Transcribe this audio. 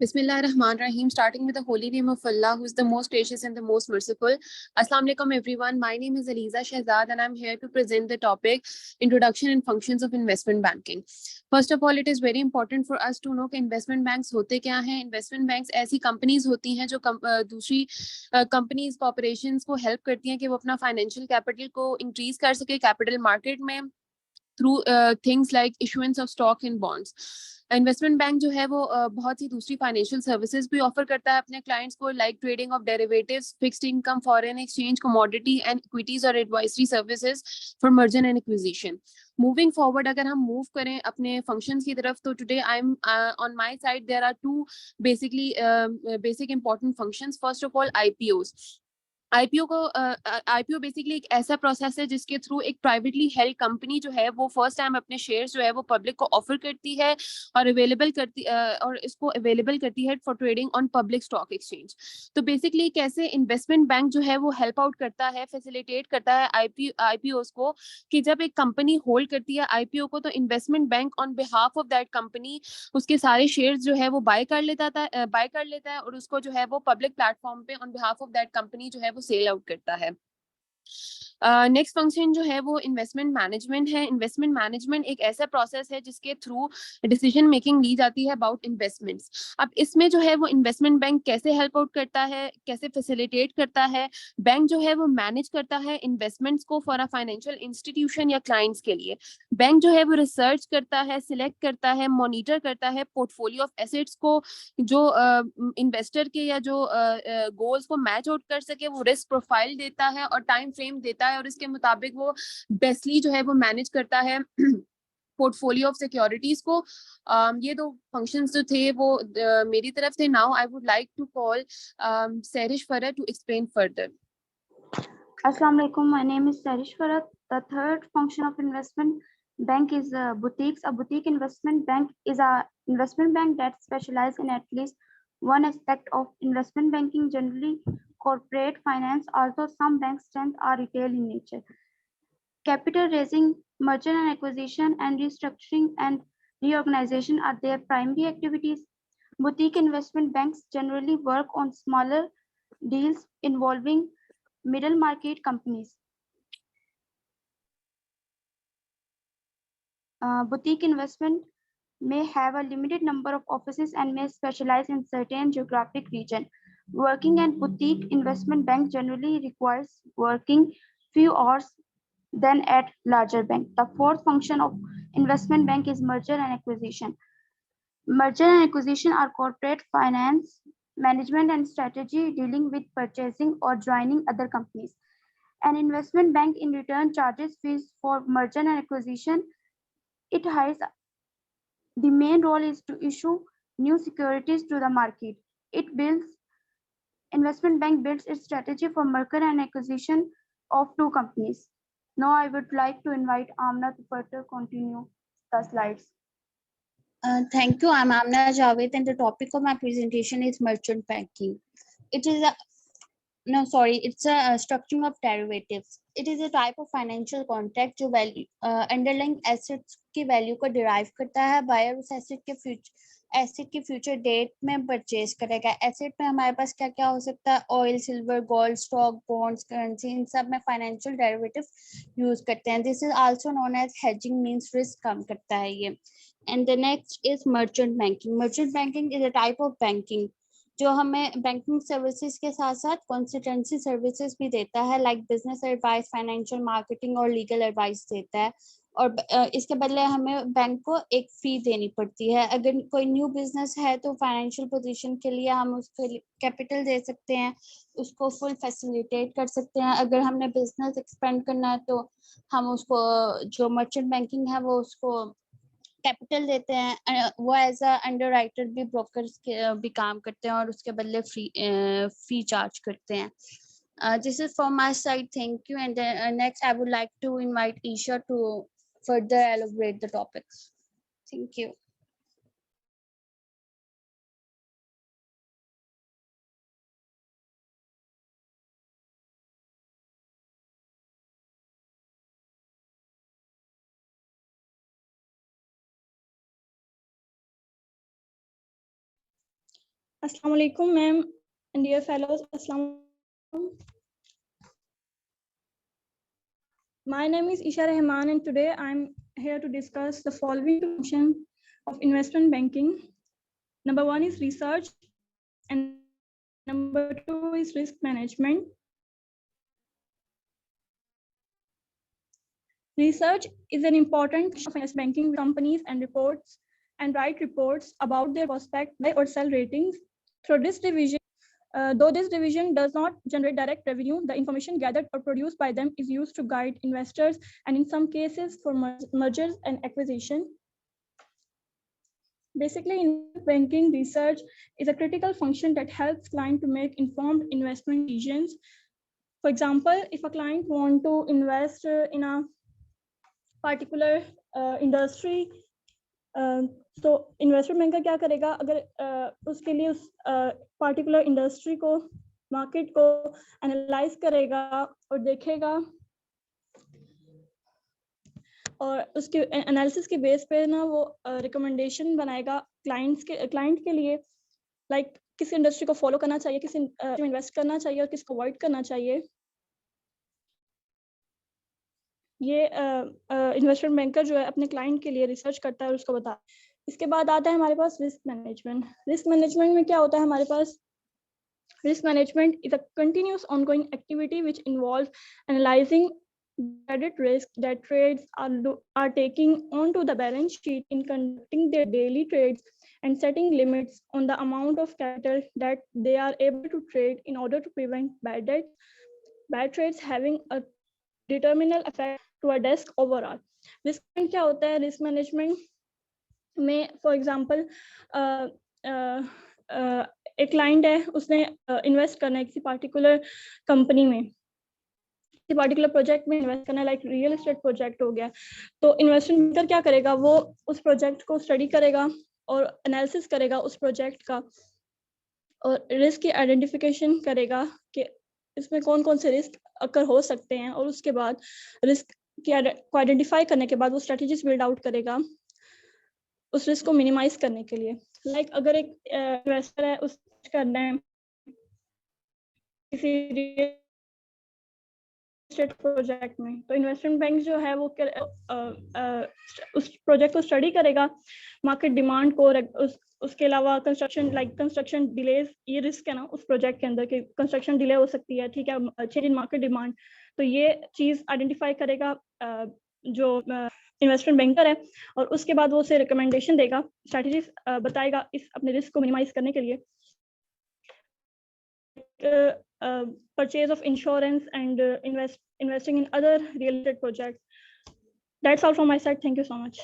Bismillahirrahmanirrahim. Starting with the holy name of Allah, who is the most gracious and the most merciful. Assalamu alaikum, everyone. My name is Aliza Shahzad, and I'm here to present the topic Introduction and Functions of Investment Banking. First of all, it is very important for us to know कि investment banks होते क्या हैं. Investment banks ऐसी companies होती हैं जो दूसरी companies, corporations को help करती हैं कि वो अपना financial capital को increase कर सके capital market में through things like issuance of stock and bonds. Investment bank जो है वो बहुत सी दूसरी फाइनेंशियल सर्विसेज भी ऑफर करता है अपने क्लाइंट्स को, like trading of derivatives, fixed income, foreign exchange, commodity and equities और advisory services for merger and acquisition. Moving forward, अगर हम मूव करें अपने फंक्शंस की तरफ, तो today I am on my side there are two basically basic important functions. First of all IPOs. IPO basically एक ऐसा प्रोसेस है जिसके थ्रू एक प्राइवेटली हेल्ड कंपनी जो है वो फर्स्ट टाइम अपने शेयर्स जो है वो पब्लिक को ऑफर करती है और अवेलेबल करती और इसको अवेलेबल करती है for trading on public stock exchange. तो बेसिकली कैसे इन्वेस्टमेंट बैंक जो है वो हेल्प आउट करता है, फैसिलिटेट करता है आईपीओ को, कि जब एक कंपनी होल्ड करती है आईपीओ को तो investment bank on behalf of that company उसके सारे शेयर्स जो है वो बाय कर लेता है और उसको जो है वो पब्लिक प्लेटफॉर्म पे on behalf of that company जो है वो सेल आउट करता है. नेक्स्ट फंक्शन जो है वो इन्वेस्टमेंट मैनेजमेंट है. इन्वेस्टमेंट मैनेजमेंट एक ऐसा प्रोसेस है जिसके थ्रू डिसीजन मेकिंग ली जाती है अबाउट इन्वेस्टमेंट्स. अब इसमें जो है वो इन्वेस्टमेंट बैंक कैसे हेल्प आउट करता है, कैसे फैसिलिटेट करता है. बैंक जो है वो मैनेज करता है इन्वेस्टमेंट्स को फॉर अ फाइनेंशियल इंस्टीट्यूशन या क्लाइंट्स के लिए. बैंक जो है वो रिसर्च करता है, सिलेक्ट करता है, मॉनिटर करता है पोर्टफोलियो ऑफ एसेट्स को जो इन्वेस्टर के या जो गोल्स को मैच आउट कर सके. वो रिस्क प्रोफाइल देता है और टाइम फ्रेम देता है और इसके मुताबिक वो बेस्टली जो है वो मैनेज करता है पोर्टफोलियो ऑफ सिक्योरिटीज को. ये दो फंक्शंस जो थे वो मेरी तरफ से. Now I would like to call Sarish Farah to explain further. Assalamu alaikum. My name is Sarish Farah. The third function of investment bank is boutiques. A boutique investment bank is a investment bank that specializes in at least one aspect of investment banking, generally corporate finance, although some bank strengths are retail in nature. Capital raising, merger and acquisition, and restructuring and reorganization are their primary activities. Boutique investment banks generally work on smaller deals involving middle market companies. Boutique investment may have a limited number of offices and may specialize in certain geographic region. Working at boutique investment bank generally requires working few hours than at larger bank. The fourth function of investment bank is merger and acquisition. Merger and acquisition are corporate finance, management and strategy dealing with purchasing or joining other companies. An investment bank in return charges fees for merger and acquisition. It has the main role is to issue new securities to the market. Investment bank builds its strategy for merger and acquisition of two companies. Now I would like to invite Amna to further continue the slides. Thank you. I'm Amna Javed, and the topic of my presentation is merchant banking. It's a structuring of derivatives. It is a type of financial contract जो value underlying assets की value को derive करता है. Buyer उस asset के future date में purchase करेगा. Asset में हमारे पास क्या क्या हो सकता है? Oil, silver, gold, stock, bonds, currency, इन सब में financial derivative use करते हैं. This is also known as hedging, means risk कम करता है ये. And the next is merchant banking. Merchant banking is a type of banking जो हमें बैंकिंग सर्विसेज के साथ साथ कंसल्टेंसी सर्विसेज भी देता है, like business advice, financial marketing और लीगल एडवाइस देता है. और इसके बदले हमें बैंक को एक फी देनी पड़ती है. अगर कोई न्यू बिजनेस है तो फाइनेंशियल पोजीशन के लिए हम उसको कैपिटल दे सकते हैं, उसको फुल फैसिलिटेट कर सकते हैं. अगर हमने बिजनेस एक्सपेंड करना है तो हम उसको जो मर्चेंट बैंकिंग है वो उसको कैपिटल देते हैं. वो एज अ अंडर राइटर भी ब्रोकर्स भी काम करते हैं और उसके बदले फी चार्ज करते हैं. This is from my side. Thank you. And next I would like to invite Isha to further elaborate the topics. Thank you. Assalamu alaikum, ma'am, and dear fellows. Assalamu. My name is Isha Rahman, and today I'm here to discuss the following functions of investment banking. Number one is research, and number two is risk management. Research is an important function of investment banking. Companies and reports and write reports about their prospect, buy or sell ratings. Through this division, though this division does not generate direct revenue, the information gathered or produced by them is used to guide investors and in some cases for mergers and acquisition. Basically, in banking, research is a critical function that helps client to make informed investment decisions. For example, if a client want to invest in a particular industry, तो investment banker क्या करेगा, अगर उसके लिए उस particular industry को, market को analyse करेगा और देखेगा और उसके एनालिसिस के बेस पे ना वो रिकमेंडेशन बनाएगा क्लाइंट के लिए, लाइक किस इंडस्ट्री को फॉलो करना चाहिए, किस में इन्वेस्ट करना चाहिए और किसको अवॉइड करना चाहिए. ये इन्वेस्टमेंट बैंकर जो है अपने क्लाइंट के लिए रिसर्च करता है और उसको बताता है. इसके बाद आता है हमारे पास रिस्क मैनेजमेंट. रिस्क मैनेजमेंट में क्या होता है हमारे पास? Risk management is a continuous ongoing activity which involves analyzing credit risk that trades are taking onto the balance sheet in conducting their daily trades and setting limits on the amount of capital that they are able to trade in order to prevent bad trades having a detrimental effect to a desk overall. Risk management क्या होता है? Risk management में for example एक client है, उसने invest करना है किसी पार्टिकुलर कंपनी में, किसी पार्टिकुलर प्रोजेक्ट में इन्वेस्ट करना है, लाइक रियल एस्टेट प्रोजेक्ट हो गया. तो इन्वेस्टमेंट बैंकर क्या करेगा, वो उस प्रोजेक्ट को स्टडी करेगा और एनालिसिस करेगा उस प्रोजेक्ट का और रिस्क की आइडेंटिफिकेशन करेगा कि इसमें कौन कौन से रिस्क अकर हो सकते हैं और उसके बाद रिस्क को आइडेंटिफाई करने के बाद वो स्ट्रेटजीज बिल्ड आउट करेगा उस रिस्क को मिनिमाइज करने के लिए. लाइक अगर एक इन्वेस्टर है, उस करना है किसी स्टेट प्रोजेक्ट में, तो इन्वेस्टमेंट बैंक जो है वो उस प्रोजेक्ट को स्टडी करेगा, मार्केट डिमांड को, उसके अलावा कंस्ट्रक्शन डिलेज, ये रिस्क है ना उस प्रोजेक्ट के अंदर कि कंस्ट्रक्शन डिले हो सकती है, ठीक है, चेंज इन मार्केट डिमांड. तो ये चीज आइडेंटिफाई करेगा जो इन्वेस्टमेंट बैंकर है और उसके बाद वो उसे रिकमेंडेशन देगा, स्ट्रैटेजी बताएगा इस अपने रिस्क को मिनिमाइज करने के लिए. Purchase of insurance and investing in other real estate projects. That's all from my side. Thank you so much.